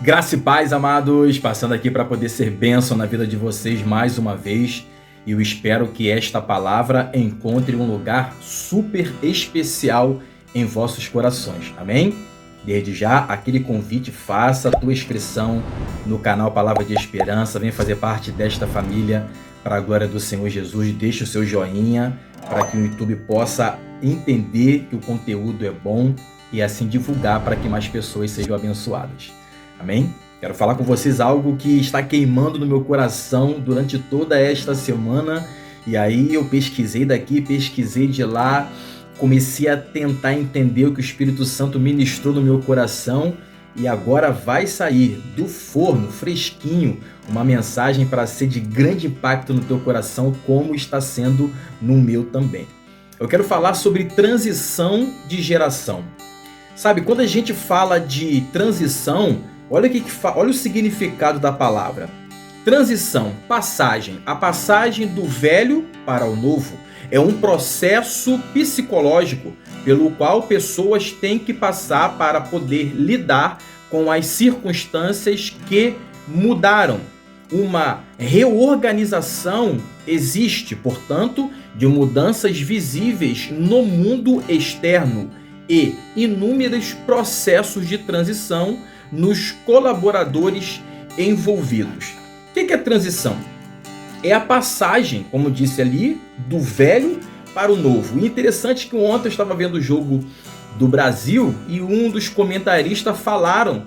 Graça e paz, amados, passando aqui para poder ser bênção na vida de vocês mais uma vez. E eu espero que esta palavra encontre um lugar super especial em vossos corações, amém? Desde já, aquele convite, faça a tua inscrição no canal Palavra de Esperança, vem fazer parte desta família para a glória do Senhor Jesus. Deixe o seu joinha para que o YouTube possa entender que o conteúdo é bom e assim divulgar para que mais pessoas sejam abençoadas. Amém? Quero falar com vocês algo que está queimando no meu coração durante toda esta semana. E aí eu pesquisei daqui, pesquisei de lá, comecei a tentar entender o que o Espírito Santo ministrou no meu coração. E agora vai sair do forno, fresquinho, uma mensagem para ser de grande impacto no teu coração, como está sendo no meu também. Eu quero falar sobre transição de geração. Sabe, quando a gente fala de transição, olha o significado da palavra. Transição, passagem. A passagem do velho para o novo é um processo psicológico pelo qual pessoas têm que passar para poder lidar com as circunstâncias que mudaram. Uma reorganização existe, portanto, de mudanças visíveis no mundo externo e inúmeros processos de transição nos colaboradores envolvidos. O que é transição? É a passagem, como disse ali, do velho para o novo. E interessante que ontem eu estava vendo o jogo do Brasil e um dos comentaristas falaram,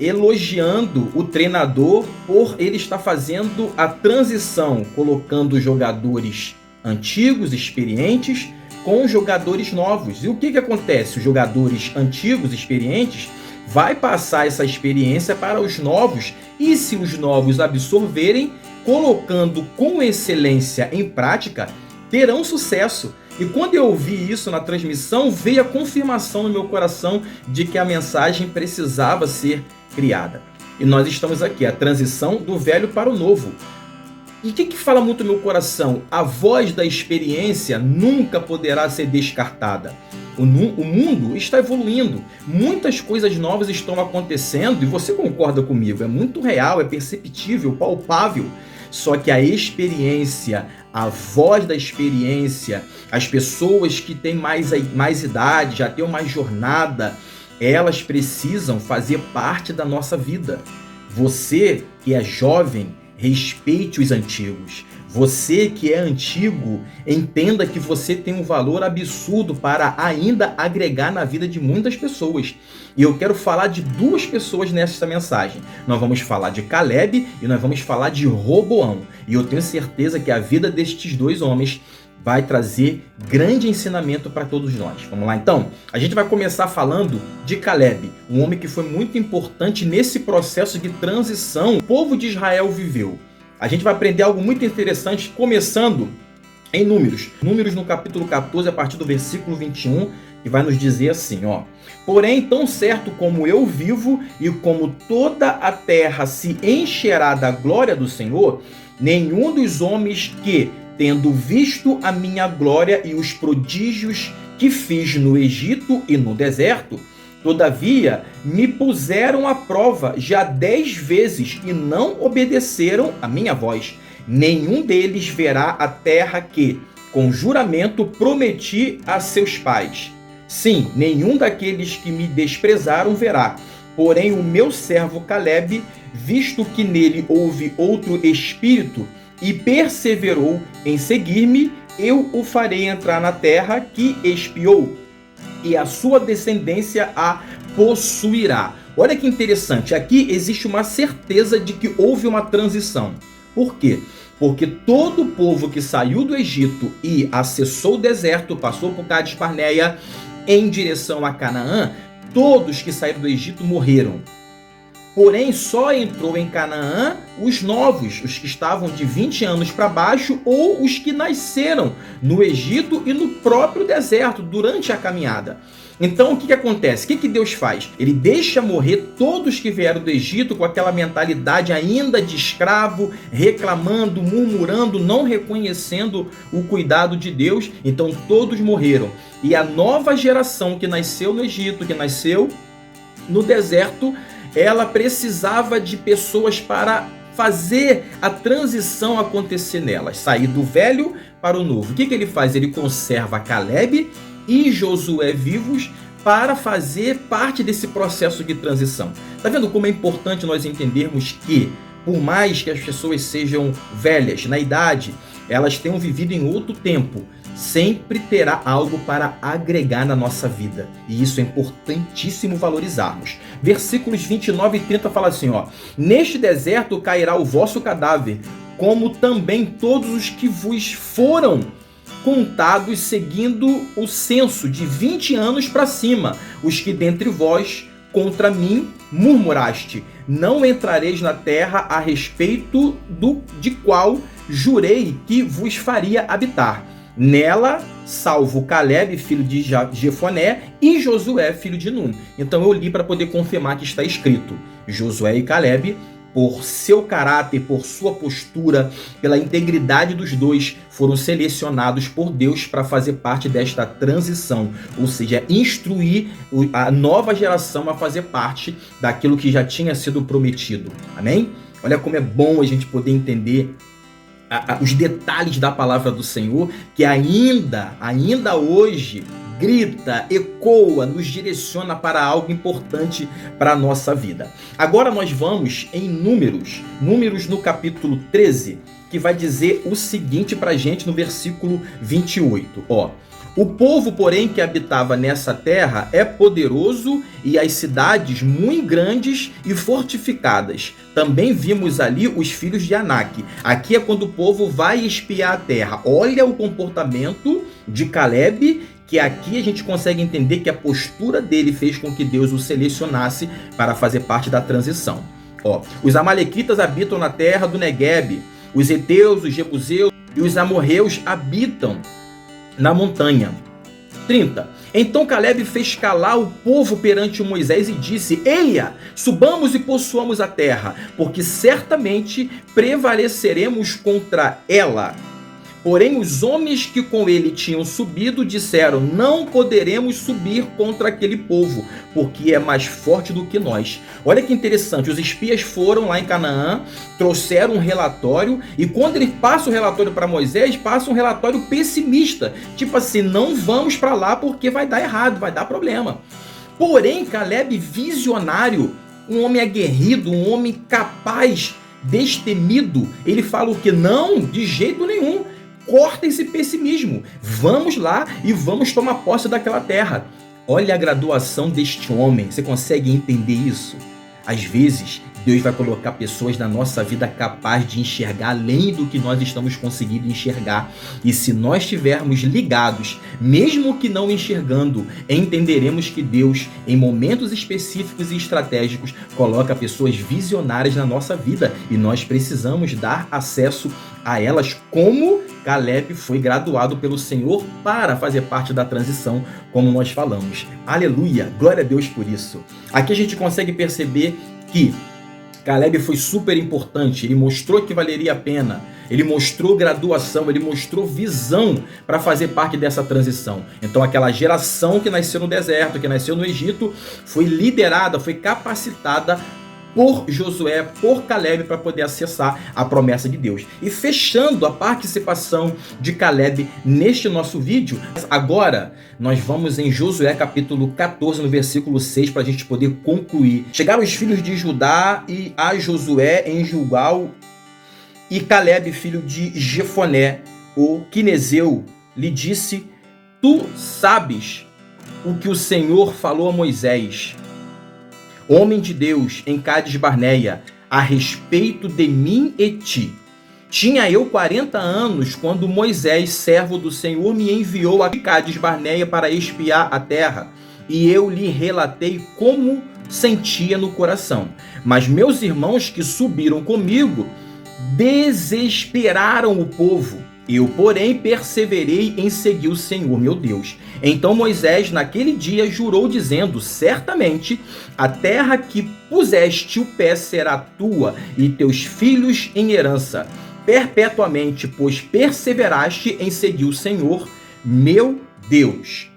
elogiando o treinador por ele estar fazendo a transição, colocando jogadores antigos, experientes, com jogadores novos. E o que acontece? Os jogadores antigos, experientes, vai passar essa experiência para os novos e se os novos absorverem, colocando com excelência em prática, terão sucesso. E quando eu ouvi isso na transmissão, veio a confirmação no meu coração de que a mensagem precisava ser criada. E nós estamos aqui, a transição do velho para o novo. E o que fala muito no meu coração? A voz da experiência nunca poderá ser descartada. O mundo está evoluindo, muitas coisas novas estão acontecendo e você concorda comigo, é muito real, é perceptível, palpável. Só que a experiência, a voz da experiência, as pessoas que têm mais idade, já têm mais jornada, elas precisam fazer parte da nossa vida. Você que é jovem, respeite os antigos. Você que é antigo, entenda que você tem um valor absurdo para ainda agregar na vida de muitas pessoas. E eu quero falar de duas pessoas nesta mensagem. Nós vamos falar de Caleb e nós vamos falar de Roboão. E eu tenho certeza que a vida destes dois homens vai trazer grande ensinamento para todos nós. Vamos lá então? A gente vai começar falando de Caleb, um homem que foi muito importante nesse processo de transição que o povo de Israel viveu. A gente vai aprender algo muito interessante, começando em Números. Números no capítulo 14, a partir do versículo 21, que vai nos dizer assim, ó. Porém, tão certo como eu vivo e como toda a terra se encherá da glória do Senhor, nenhum dos homens que, tendo visto a minha glória e os prodígios que fiz no Egito e no deserto, todavia me puseram à prova já 10 vezes e não obedeceram a minha voz. Nenhum deles verá a terra que, com juramento, prometi a seus pais. Sim, nenhum daqueles que me desprezaram verá. Porém, o meu servo Caleb, visto que nele houve outro espírito e perseverou em seguir-me, eu o farei entrar na terra que espiou, e a sua descendência a possuirá. Olha que interessante, aqui existe uma certeza de que houve uma transição. Por quê? Porque todo o povo que saiu do Egito e acessou o deserto, passou por Cádiz Barneia em direção a Canaã, todos que saíram do Egito morreram. Porém, só entrou em Canaã os novos, os que estavam de 20 anos para baixo ou os que nasceram no Egito e no próprio deserto durante a caminhada. Então, o que acontece? O que Deus faz? Ele deixa morrer todos que vieram do Egito com aquela mentalidade ainda de escravo, reclamando, murmurando, não reconhecendo o cuidado de Deus. Então, todos morreram. E a nova geração que nasceu no Egito, que nasceu no deserto, ela precisava de pessoas para fazer a transição acontecer nelas, sair do velho para o novo. O que ele faz? Ele conserva Caleb e Josué vivos para fazer parte desse processo de transição. Tá vendo como é importante nós entendermos que, por mais que as pessoas sejam velhas na idade, elas tenham vivido em outro tempo, sempre terá algo para agregar na nossa vida. E isso é importantíssimo valorizarmos. Versículos 29 e 30 fala assim, ó: neste deserto cairá o vosso cadáver, como também todos os que vos foram contados seguindo o censo de 20 anos para cima, os que dentre vós contra mim murmuraste. Não entrareis na terra a respeito de qual jurei que vos faria habitar. Nela, salvo Caleb, filho de Jefoné, e Josué, filho de Nun. Então eu li para poder confirmar que está escrito: Josué e Caleb, por seu caráter, por sua postura, pela integridade dos dois, foram selecionados por Deus para fazer parte desta transição, ou seja, instruir a nova geração a fazer parte daquilo que já tinha sido prometido. Amém? Olha como é bom a gente poder entender os detalhes da palavra do Senhor, que ainda hoje grita, ecoa, nos direciona para algo importante para a nossa vida. Agora nós vamos em Números no capítulo 13, que vai dizer o seguinte para a gente no versículo 28, ó: o povo, porém, que habitava nessa terra é poderoso e as cidades muito grandes e fortificadas. Também vimos ali os filhos de Anak. Aqui é quando o povo vai espiar a terra. Olha o comportamento de Caleb, que aqui a gente consegue entender que a postura dele fez com que Deus o selecionasse para fazer parte da transição. Ó, os amalequitas habitam na terra do Neguebe. Os heteus, os jebuseus e os amorreus habitam na montanha. 30. Então Caleb fez calar o povo perante Moisés e disse: eia, subamos e possuamos a terra, porque certamente prevaleceremos contra ela. Porém, os homens que com ele tinham subido disseram: não poderemos subir contra aquele povo, porque é mais forte do que nós. Olha que interessante, os espias foram lá em Canaã, trouxeram um relatório, e quando ele passa o relatório para Moisés, passa um relatório pessimista, tipo assim: não vamos para lá porque vai dar errado, vai dar problema. Porém, Caleb, visionário, um homem aguerrido, um homem capaz, destemido, ele fala o que? Não, de jeito nenhum. Corta esse pessimismo, vamos lá e vamos tomar posse daquela terra. Olha a graduação deste homem, você consegue entender isso? Às vezes, Deus vai colocar pessoas na nossa vida capazes de enxergar além do que nós estamos conseguindo enxergar. E se nós estivermos ligados, mesmo que não enxergando, entenderemos que Deus, em momentos específicos e estratégicos, coloca pessoas visionárias na nossa vida. E nós precisamos dar acesso a elas, como Caleb foi graduado pelo Senhor para fazer parte da transição, como nós falamos. Aleluia! Glória a Deus por isso. Aqui a gente consegue perceber que Caleb foi super importante, ele mostrou que valeria a pena, ele mostrou graduação, ele mostrou visão para fazer parte dessa transição. Então aquela geração que nasceu no deserto, que nasceu no Egito, foi liderada, foi capacitada por Josué, por Caleb, para poder acessar a promessa de Deus. E fechando a participação de Caleb neste nosso vídeo, agora nós vamos em Josué capítulo 14, no versículo 6, para a gente poder concluir. Chegaram os filhos de Judá e a Josué em Gilgal, e Caleb, filho de Jefoné, o quinezeu, lhe disse: tu sabes o que o Senhor falou a Moisés, homem de Deus, em Cádiz Barneia, a respeito de mim e ti. Tinha eu 40 anos quando Moisés, servo do Senhor, me enviou a Cádiz Barneia para espiar a terra, e eu lhe relatei como sentia no coração. Mas meus irmãos que subiram comigo desesperaram o povo. Eu, porém, perseverei em seguir o Senhor, meu Deus. Então Moisés, naquele dia, jurou, dizendo: certamente a terra que puseste o pé será tua e teus filhos em herança, perpetuamente, pois perseveraste em seguir o Senhor, meu Deus.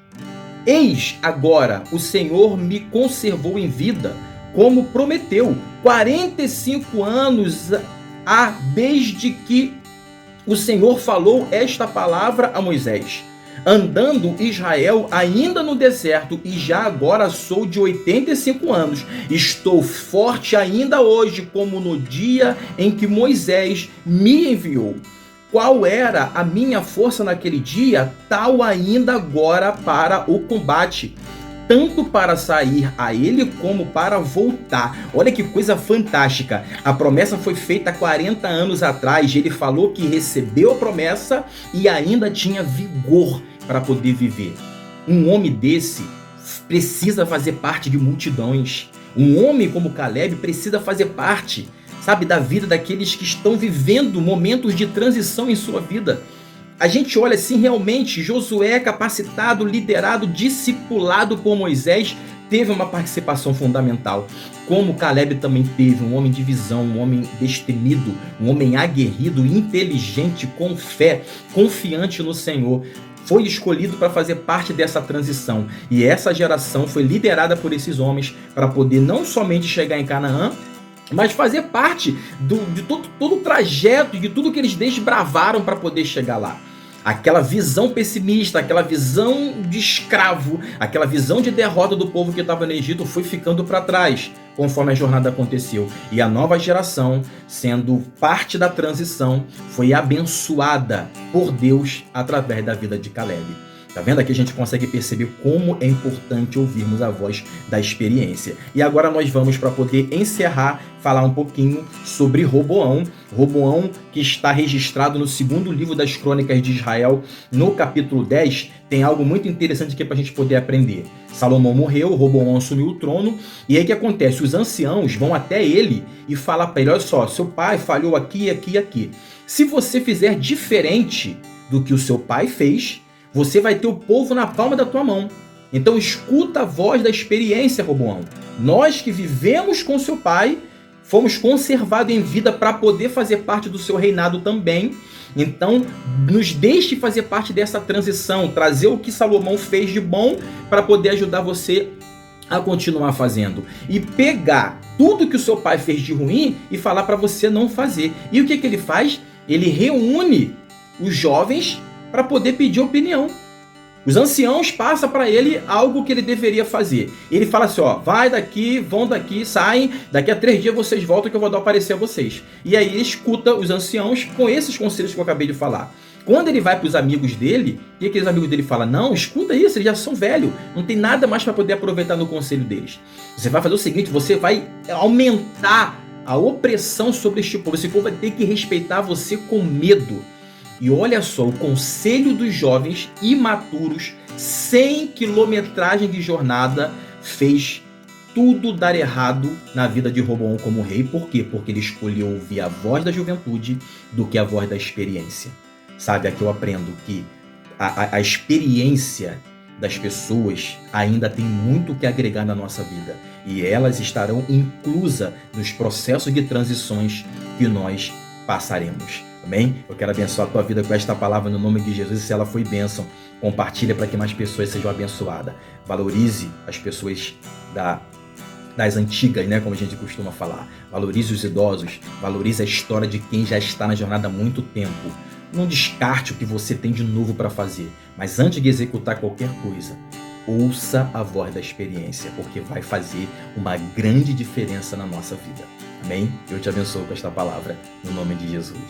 Eis agora, o Senhor me conservou em vida, como prometeu. 45 anos há desde que o Senhor falou esta palavra a Moisés. Andando Israel ainda no deserto, e já agora sou de 85 anos. Estou forte ainda hoje, como no dia em que Moisés me enviou. Qual era a minha força naquele dia, tal ainda agora para o combate, tanto para sair a ele como para voltar. Olha que coisa fantástica. A promessa foi feita há 40 anos atrás. Ele falou que recebeu a promessa e ainda tinha vigor para poder viver. Um homem desse precisa fazer parte de multidões. Um homem como Caleb precisa fazer parte, sabe, da vida daqueles que estão vivendo momentos de transição em sua vida. A gente olha assim, realmente, Josué, capacitado, liderado, discipulado por Moisés, teve uma participação fundamental. Como Caleb também teve, um homem de visão, um homem destemido, um homem aguerrido, inteligente, com fé, confiante no Senhor. Foi escolhido para fazer parte dessa transição. E essa geração foi liderada por esses homens para poder não somente chegar em Canaã, mas fazer parte de todo o trajeto, de tudo que eles desbravaram para poder chegar lá. Aquela visão pessimista, aquela visão de escravo, aquela visão de derrota do povo que estava no Egito foi ficando para trás, conforme a jornada aconteceu. E a nova geração, sendo parte da transição, foi abençoada por Deus através da vida de Caleb. Tá vendo? Aqui a gente consegue perceber como é importante ouvirmos a voz da experiência. E agora nós vamos, para poder encerrar, falar um pouquinho sobre Roboão. Roboão, que está registrado no segundo livro das Crônicas de Israel, no capítulo 10, tem algo muito interessante aqui para a gente poder aprender. Salomão morreu, Roboão assumiu o trono, e aí o que acontece? Os anciãos vão até ele e falam para ele: olha só, seu pai falhou aqui, aqui e aqui. Se você fizer diferente do que o seu pai fez, você vai ter o povo na palma da tua mão. Então escuta a voz da experiência, Roboão. Nós que vivemos com seu pai, fomos conservados em vida para poder fazer parte do seu reinado também. Então nos deixe fazer parte dessa transição, trazer o que Salomão fez de bom para poder ajudar você a continuar fazendo. E pegar tudo que o seu pai fez de ruim e falar para você não fazer. E o que ele faz? Ele reúne os jovens para poder pedir opinião. Os anciãos passam para ele algo que ele deveria fazer. Ele fala assim: ó, vai daqui, vão daqui, saem, daqui a 3 dias vocês voltam que eu vou dar o parecer a vocês. E aí ele escuta os anciãos com esses conselhos que eu acabei de falar. Quando ele vai para os amigos dele, e aqueles amigos dele falam: não, escuta isso, eles já são velhos, não tem nada mais para poder aproveitar no conselho deles. Você vai fazer o seguinte, você vai aumentar a opressão sobre este povo. Esse povo vai ter que respeitar você com medo. E olha só, o conselho dos jovens imaturos, 100 quilometragem de jornada, fez tudo dar errado na vida de Roboão como rei. Por quê? Porque ele escolheu ouvir a voz da juventude do que a voz da experiência. Sabe, aqui eu aprendo que a experiência das pessoas ainda tem muito o que agregar na nossa vida. E elas estarão inclusas nos processos de transições que nós passaremos. Amém? Eu quero abençoar a tua vida com esta palavra no nome de Jesus. E se ela foi bênção, compartilha para que mais pessoas sejam abençoadas. Valorize as pessoas das antigas, né? Como a gente costuma falar. Valorize os idosos. Valorize a história de quem já está na jornada há muito tempo. Não descarte o que você tem de novo para fazer. Mas antes de executar qualquer coisa, ouça a voz da experiência, porque vai fazer uma grande diferença na nossa vida. Amém? Eu te abençoo com esta palavra, no nome de Jesus.